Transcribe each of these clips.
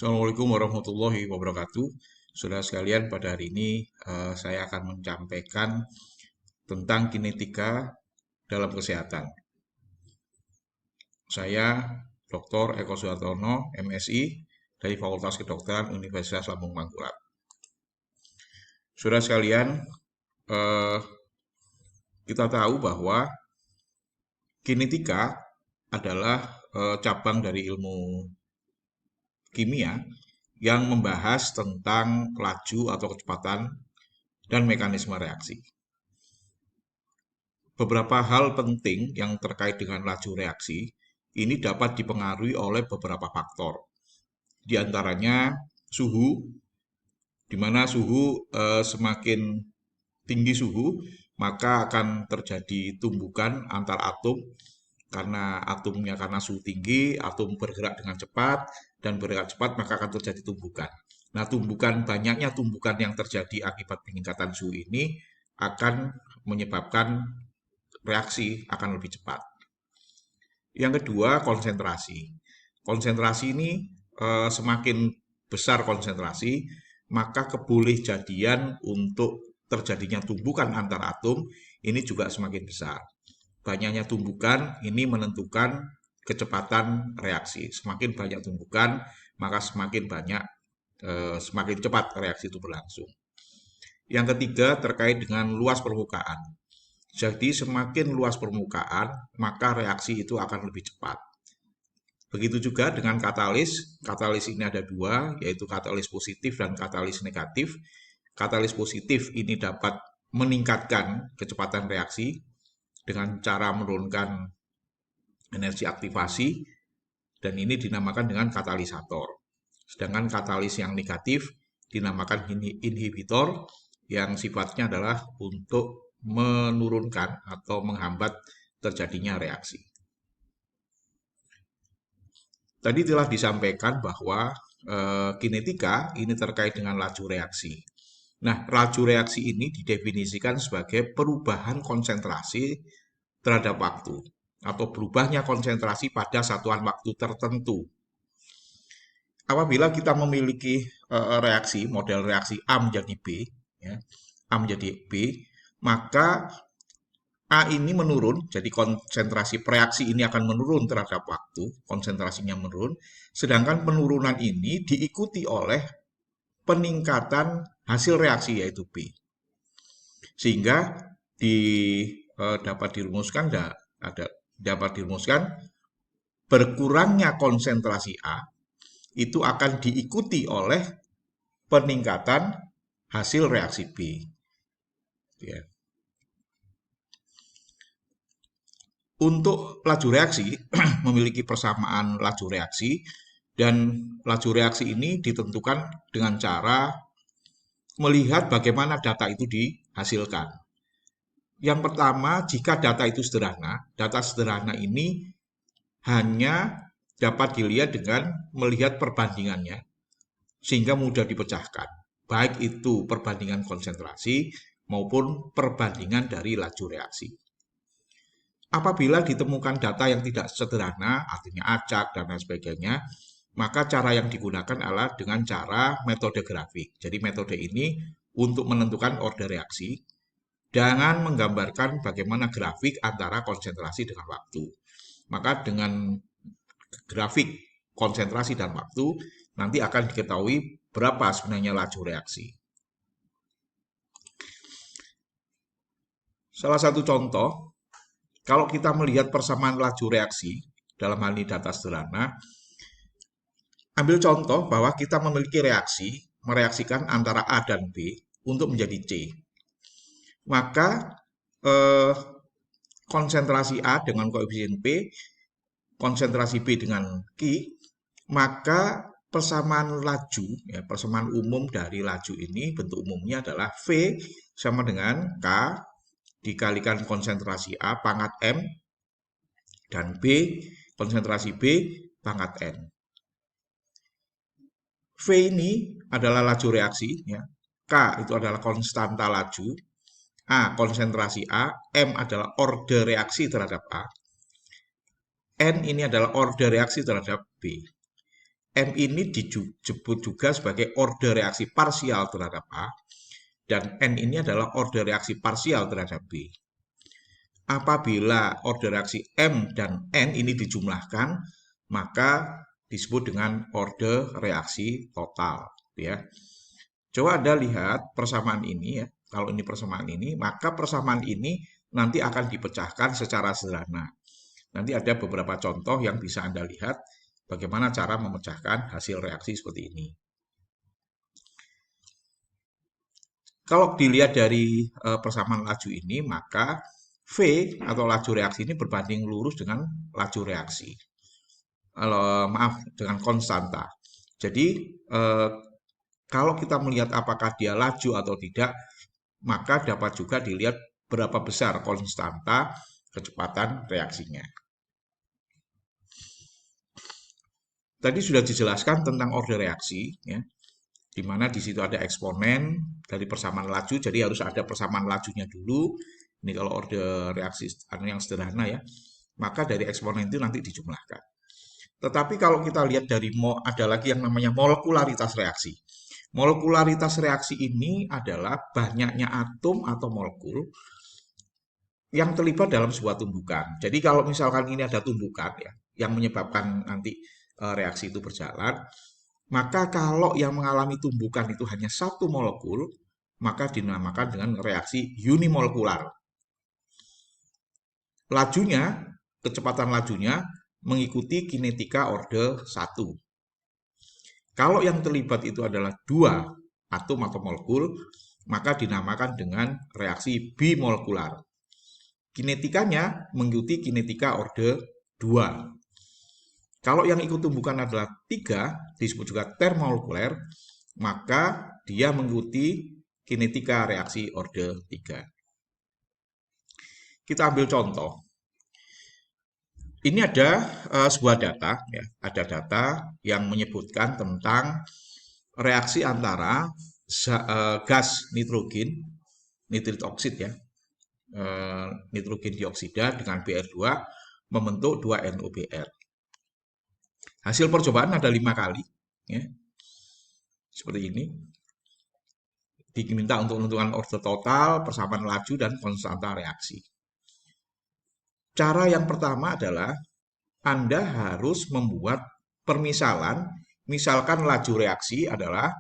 Assalamualaikum warahmatullahi wabarakatuh. Saudara sekalian, pada hari ini saya akan menyampaikan tentang kinetika dalam kesehatan. Saya Dr. Eko Suhartono, MSI, dari Fakultas Kedokteran Universitas Lambung Mangkurat. Saudara sekalian, eh, kita tahu bahwa kinetika adalah cabang dari ilmu kimia yang membahas tentang laju atau kecepatan dan mekanisme reaksi. Beberapa hal penting yang terkait dengan laju reaksi ini dapat dipengaruhi oleh beberapa faktor. Di antaranya suhu, di mana suhu semakin tinggi suhu, maka akan terjadi tumbukan antar atom karena suhu tinggi, atom bergerak dengan cepat dan bergerak cepat maka akan terjadi tumbukan. Nah, banyaknya tumbukan yang terjadi akibat peningkatan suhu ini akan menyebabkan reaksi akan lebih cepat. Yang kedua, konsentrasi. Konsentrasi ini semakin besar konsentrasi, maka kebolehjadian untuk terjadinya tumbukan antar atom ini juga semakin besar. Banyaknya tumbukan ini menentukan kecepatan reaksi. Semakin banyak tumbukan, maka semakin cepat reaksi itu berlangsung. Yang ketiga terkait dengan luas permukaan. Jadi semakin luas permukaan, maka reaksi itu akan lebih cepat. Begitu juga dengan katalis. Katalis ini ada dua, yaitu katalis positif dan katalis negatif. Katalis positif ini dapat meningkatkan kecepatan reaksi dengan cara menurunkan energi aktivasi, dan ini dinamakan dengan katalisator. Sedangkan katalis yang negatif dinamakan inhibitor, yang sifatnya adalah untuk menurunkan atau menghambat terjadinya reaksi. Tadi telah disampaikan bahwa kinetika ini terkait dengan laju reaksi. Nah, laju reaksi ini didefinisikan sebagai perubahan konsentrasi terhadap waktu atau berubahnya konsentrasi pada satuan waktu tertentu. Apabila kita memiliki reaksi, model reaksi A menjadi B, ya, A menjadi B, maka A ini menurun, jadi konsentrasi reaksi ini akan menurun terhadap waktu, konsentrasinya menurun, sedangkan penurunan ini diikuti oleh peningkatan hasil reaksi yaitu B. Sehingga dapat dirumuskan berkurangnya konsentrasi A itu akan diikuti oleh peningkatan hasil reaksi B. Ya. Untuk laju reaksi memiliki persamaan laju reaksi, dan laju reaksi ini ditentukan dengan cara melihat bagaimana data itu dihasilkan. Yang pertama, jika data itu sederhana, data sederhana ini hanya dapat dilihat dengan melihat perbandingannya, sehingga mudah dipecahkan. Baik itu perbandingan konsentrasi maupun perbandingan dari laju reaksi. Apabila ditemukan data yang tidak sederhana, artinya acak dan lain sebagainya, maka cara yang digunakan adalah dengan cara metode grafik. Jadi metode ini untuk menentukan order reaksi dengan menggambarkan bagaimana grafik antara konsentrasi dengan waktu. Maka dengan grafik konsentrasi dan waktu nanti akan diketahui berapa sebenarnya laju reaksi. Salah satu contoh, kalau kita melihat persamaan laju reaksi, dalam hal ini data sederhana, ambil contoh bahwa kita memiliki reaksi, mereaksikan antara A dan B untuk menjadi C. Maka konsentrasi A dengan koefisien P, konsentrasi B dengan Q, maka persamaan laju, ya, persamaan umum dari laju ini, bentuk umumnya adalah V sama dengan K dikalikan konsentrasi A pangkat M, dan B, konsentrasi B pangkat N. V ini adalah laju reaksi, ya. K itu adalah konstanta laju, A konsentrasi A, M adalah order reaksi terhadap A, N ini adalah order reaksi terhadap B. M ini disebut juga sebagai order reaksi parsial terhadap A, dan N ini adalah order reaksi parsial terhadap B. Apabila order reaksi M dan N ini dijumlahkan, maka disebut dengan order reaksi total, ya. Coba Anda lihat persamaan ini ya. Kalau ini persamaan ini, maka persamaan ini nanti akan dipecahkan secara sederhana. Nanti ada beberapa contoh yang bisa Anda lihat bagaimana cara memecahkan hasil reaksi seperti ini. Kalau dilihat dari persamaan laju ini, maka V atau laju reaksi ini berbanding lurus dengan laju reaksi. Maaf, dengan konstanta. Jadi, kalau kita melihat apakah dia laju atau tidak, maka dapat juga dilihat berapa besar konstanta kecepatan reaksinya. Tadi sudah dijelaskan tentang order reaksi, ya, di mana di situ ada eksponen dari persamaan laju, jadi harus ada persamaan lajunya dulu. Ini kalau order reaksi yang sederhana ya, maka dari eksponen itu nanti dijumlahkan. Tetapi kalau kita lihat dari ada lagi yang namanya molekularitas reaksi. Molekularitas reaksi ini adalah banyaknya atom atau molekul yang terlibat dalam sebuah tumbukan. Jadi kalau misalkan ini ada tumbukan ya, yang menyebabkan nanti reaksi itu berjalan, maka kalau yang mengalami tumbukan itu hanya satu molekul, maka dinamakan dengan reaksi unimolekular. Lajunya, kecepatan lajunya mengikuti kinetika orde 1. Kalau yang terlibat itu adalah dua atom atau molekul, maka dinamakan dengan reaksi bimolekular. Kinetikanya mengikuti kinetika orde 2. Kalau yang ikut tumbukan adalah 3, disebut juga termolekuler, maka dia mengikuti kinetika reaksi orde 3. Kita ambil contoh. Ini ada sebuah data, ya, ada data yang menyebutkan tentang reaksi antara gas nitrogen, nitrit oksid ya, nitrogen dioksida dengan Br2 membentuk 2NOBr. Hasil percobaan ada 5 kali, ya, seperti ini. Diminta untuk menentukan order total, persamaan laju, dan konstanta reaksi. Cara yang pertama adalah Anda harus membuat permisalan, misalkan laju reaksi adalah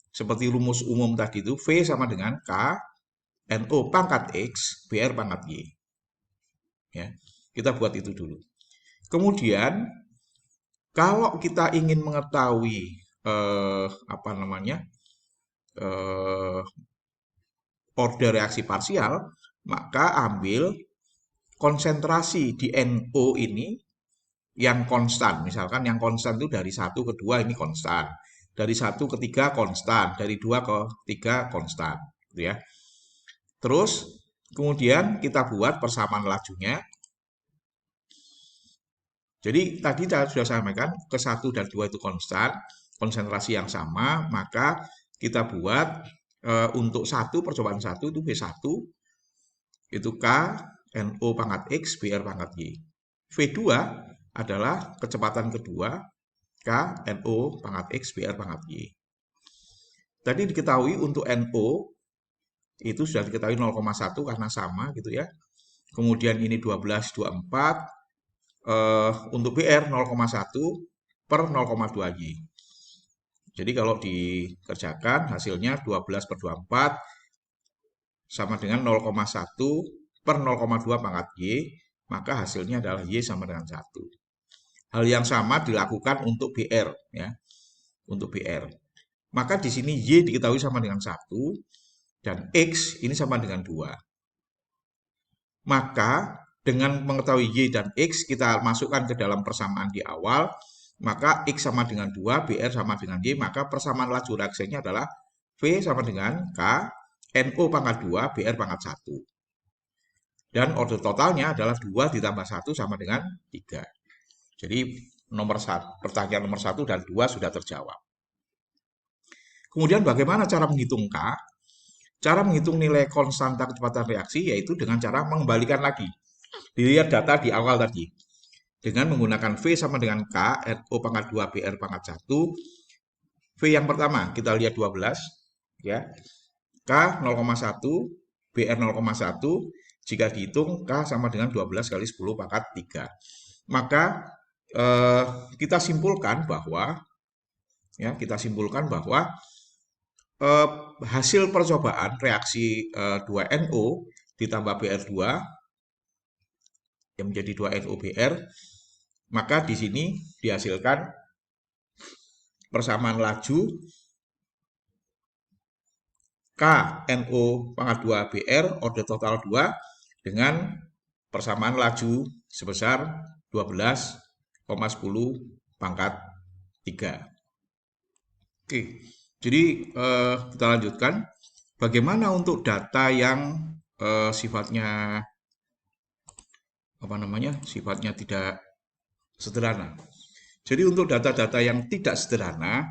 seperti rumus umum tadi itu, V sama dengan K, NO pangkat X, BR pangkat Y. Ya, kita buat itu dulu. Kemudian, kalau kita ingin mengetahui order reaksi parsial, maka ambil konsentrasi di NO ini yang konstan. Misalkan yang konstan itu dari 1 ke 2 ini konstan. Dari 1 ke 3 konstan. Dari 2 ke 3 konstan. Gitu ya. Terus kemudian kita buat persamaan lajunya. Jadi tadi saya sudah sampaikan ke 1 dan 2 itu konstan. Konsentrasi yang sama. Maka kita buat untuk 1 percobaan 1 itu V1. Itu K NO pangkat X, BR pangkat Y. V2 adalah kecepatan kedua, K, NO pangkat X, BR pangkat Y. Tadi diketahui untuk NO, itu sudah diketahui 0,1 karena sama gitu ya. Kemudian ini 12, 24, untuk BR 0,1 per 0,2 Y. Jadi kalau dikerjakan hasilnya 12 per 24 sama dengan 0,1 per 0,2 pangkat Y, maka hasilnya adalah Y sama dengan 1. Hal yang sama dilakukan untuk BR, ya. Untuk BR. Maka di sini Y diketahui sama dengan 1, dan X ini sama dengan 2. Maka dengan mengetahui Y dan X, kita masukkan ke dalam persamaan di awal, maka X sama dengan 2, BR sama dengan Y, maka persamaan laju reaksinya adalah V sama dengan K, NO pangkat 2, BR pangkat 1. Dan order totalnya adalah 2 ditambah 1 sama dengan 3. Jadi pertanyaan nomor 1 dan 2 sudah terjawab. Kemudian bagaimana cara menghitung K? Cara menghitung nilai konstanta kecepatan reaksi yaitu dengan cara mengembalikan lagi. Dilihat data di awal tadi. dengan menggunakan V sama dengan K, NO pangkat 2 BR pangkat 1. V yang pertama kita lihat 12 ya. K 0,1, BR 0,1, jika dihitung K sama dengan 12 kali 10 pangkat 3. Maka kita simpulkan bahwa eh, hasil percobaan reaksi 2NO ditambah BR2 yang menjadi 2NO-BR, maka di sini dihasilkan persamaan laju KNO pangkat 2 BR order total 2 dengan persamaan laju sebesar 12,10 pangkat 3. Oke, jadi kita lanjutkan. Bagaimana untuk data yang sifatnya sifatnya tidak sederhana. Jadi untuk data-data yang tidak sederhana,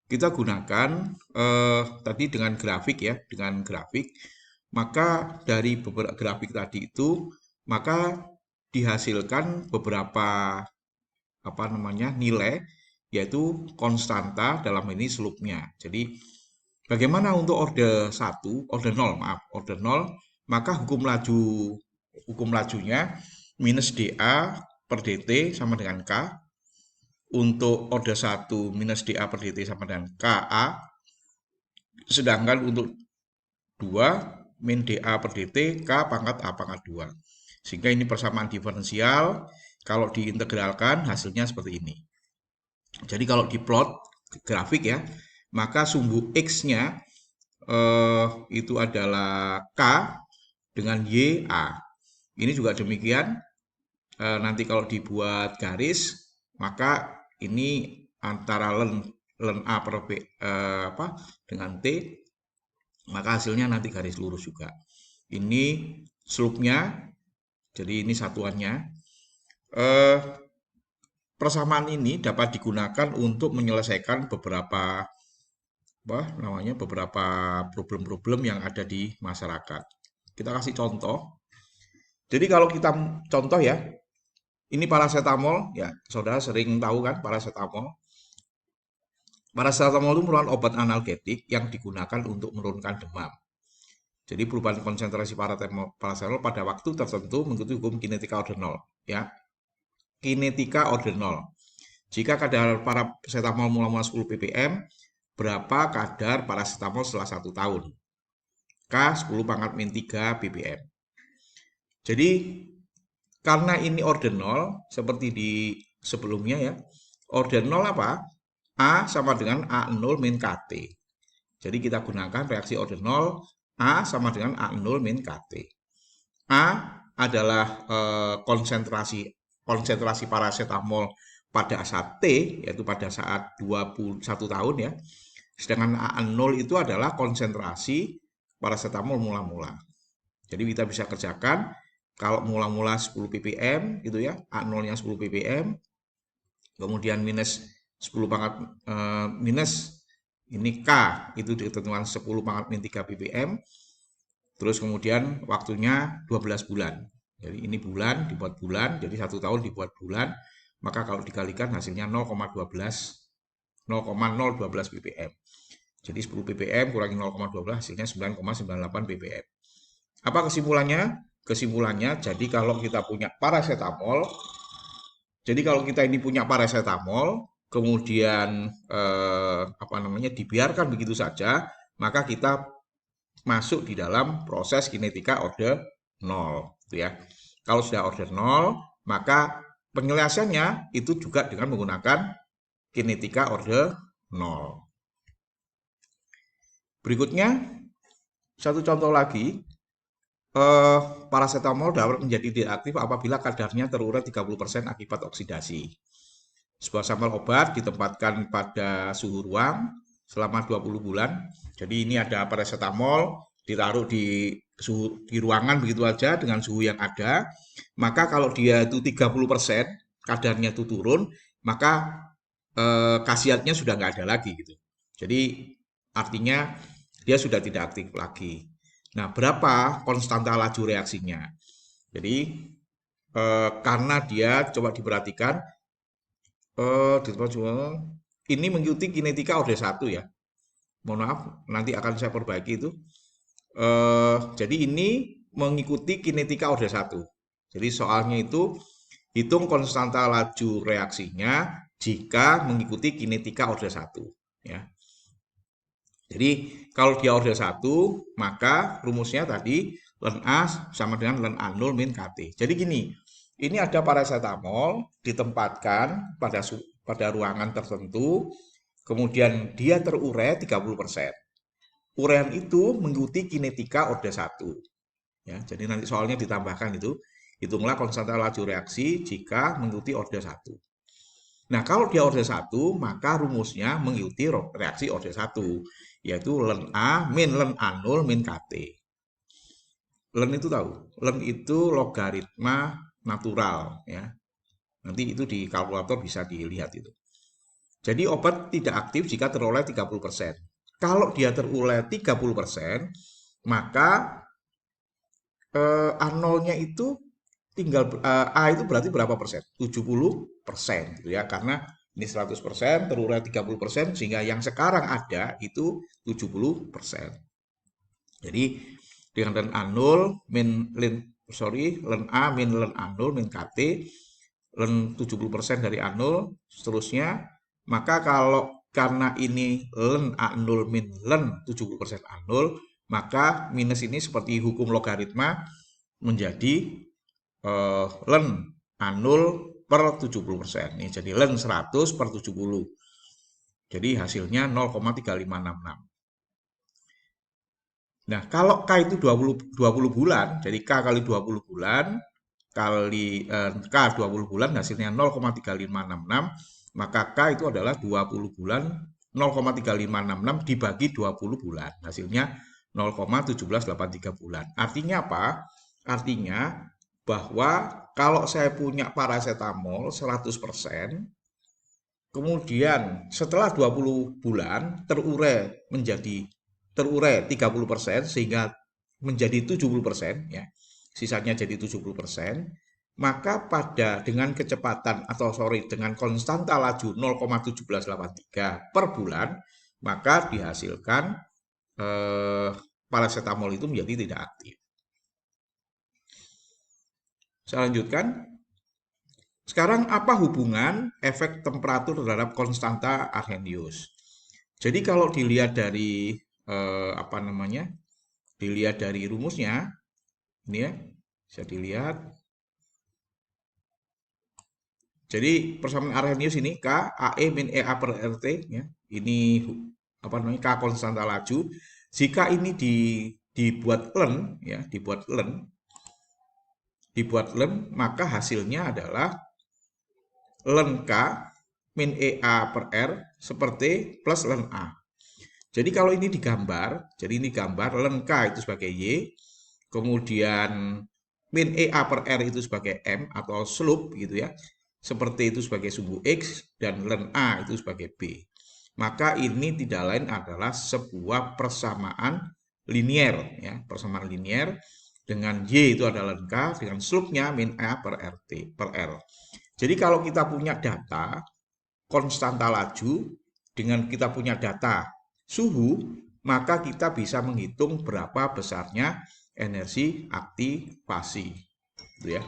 kita gunakan tadi dengan grafik ya, maka dari beberapa grafik tadi itu, maka dihasilkan beberapa nilai, yaitu konstanta dalam ini slope-nya. Jadi bagaimana untuk order 0, maka hukum lajunya minus dA per dt sama dengan K. Untuk order 1 minus dA per dt sama dengan KA. Sedangkan untuk 2 min dA per dt K pangkat A pangkat 2. Sehingga ini persamaan diferensial. Kalau diintegralkan hasilnya seperti ini. Jadi kalau diplot grafik ya, maka sumbu X-nya itu adalah K dengan YA. Ini juga demikian. Nanti kalau dibuat garis, maka ini antara ln A per B dengan T, maka hasilnya nanti garis lurus juga. Ini slope-nya, jadi ini satuannya. Persamaan ini dapat digunakan untuk menyelesaikan beberapa problem-problem yang ada di masyarakat. Kita kasih contoh. Jadi kalau kita contoh ya, ini paracetamol ya, saudara sering tahu kan paracetamol. Paracetamol itu merupakan obat analgetik yang digunakan untuk menurunkan demam. Jadi perubahan konsentrasi paracetamol pada waktu tertentu mengikuti hukum kinetika order 0 ya. Kinetika order 0. Jika kadar paracetamol mula-mula 10 ppm, berapa kadar paracetamol setelah 1 tahun? K 10 pangkat min 3 ppm. Jadi karena ini order 0 seperti di sebelumnya ya. Order 0 apa? A sama dengan A0 min KT. Jadi kita gunakan reaksi order 0, A sama dengan A0 min KT. A adalah konsentrasi paracetamol pada saat T, yaitu pada saat 21 tahun ya. Sedangkan A0 itu adalah konsentrasi paracetamol mula-mula. Jadi kita bisa kerjakan kalau mula-mula 10 ppm gitu ya, A0-nya 10 ppm, kemudian minus 10 pangkat minus ini K itu ditentukan 10 pangkat min 3 ppm. Terus kemudian waktunya 12 bulan. Jadi ini bulan dibuat bulan, jadi 1 tahun dibuat bulan, maka kalau dikalikan hasilnya 0,012 ppm. Jadi 10 ppm kurangi 0,12 hasilnya 9,98 ppm. Apa kesimpulannya? Kesimpulannya, jadi kalau kita ini punya paracetamol, kemudian dibiarkan begitu saja, maka kita masuk di dalam proses kinetika order 0 gitu ya. Kalau sudah order 0, maka penyelesaiannya itu juga dengan menggunakan kinetika order 0. Berikutnya satu contoh lagi, paracetamol dapat menjadi tidak aktif apabila kadarnya terurai 30% akibat oksidasi. Sebuah sampel obat ditempatkan pada suhu ruang selama 20 bulan. Jadi ini ada paracetamol ditaruh di ruangan begitu aja dengan suhu yang ada. Maka kalau dia itu 30% kadarnya itu turun, maka khasiatnya sudah nggak ada lagi gitu. Jadi artinya dia sudah tidak aktif lagi. Nah, berapa konstanta laju reaksinya? Jadi karena dia coba diperhatikan di tempat jual ini mengikuti kinetika orde 1 ya. Mohon maaf, nanti akan saya perbaiki itu. Jadi ini mengikuti kinetika orde 1. Jadi soalnya itu hitung konstanta laju reaksinya jika mengikuti kinetika orde 1 ya. Jadi kalau dia orde 1, maka rumusnya tadi ln A sama dengan ln A0 min KT. Jadi gini, ini ada paracetamol ditempatkan pada ruangan tertentu, kemudian dia terurai 30%. Urean itu mengikuti kinetika orde 1. Ya, jadi nanti soalnya ditambahkan itu, hitunglah konstanta laju reaksi jika mengikuti orde 1. Nah, kalau dia orde 1, maka rumusnya mengikuti reaksi orde 1, yaitu ln A min ln A0 min KT. Ln itu tahu, ln itu logaritma natural ya. Nanti itu di kalkulator bisa dilihat itu. Jadi obat tidak aktif jika teroleh 30%. Kalau dia teroleh 30%, maka A0-nya itu tinggal A itu berarti berapa persen? 70% gitu ya. Karena ini 100% terurai 30% sehingga yang sekarang ada itu 70%. Jadi dengan ln A0 min ln A min ln A0 min KT ln 70% dari A0 seterusnya, maka kalau karena ini ln A0 min ln 70% A0, maka minus ini seperti hukum logaritma menjadi ln A0 per 70%. Ini jadi ln 100 per 70. Jadi hasilnya 0,3566. Nah, kalau K itu 20 bulan, jadi K kali 20 bulan, kali K 20 bulan hasilnya 0,3566, maka K itu adalah 20 bulan 0,3566 dibagi 20 bulan. Hasilnya 0,1783 bulan. Artinya apa? Artinya bahwa kalau saya punya paracetamol 100%, kemudian setelah 20 bulan terurai 30% sehingga menjadi 70% ya. Sisanya jadi 70%, maka dengan kecepatan dengan konstanta laju 0,1783 per bulan, maka dihasilkan paracetamol itu menjadi tidak aktif. Saya lanjutkan. Sekarang apa hubungan efek temperatur terhadap konstanta Arrhenius? Jadi kalau dilihat dari dilihat dari rumusnya, ini ya, bisa dilihat. Jadi persamaan Arrhenius ini K AE min EA per RT ya. Ini K konstanta laju. Jika ini dibuat ln, maka hasilnya adalah ln K min EA per R seperti plus ln A. Jadi kalau ini digambar, ln K itu sebagai Y, kemudian min EA per R itu sebagai M atau slope gitu ya, seperti itu sebagai sumbu X, dan ln A itu sebagai B. Maka ini tidak lain adalah sebuah persamaan linier ya, persamaan linier dengan Y itu adalah ln K dengan slope-nya min A per RT per R. Jadi kalau kita punya data konstanta laju dengan kita punya data suhu, maka kita bisa menghitung berapa besarnya energi aktivasi. Gitu ya.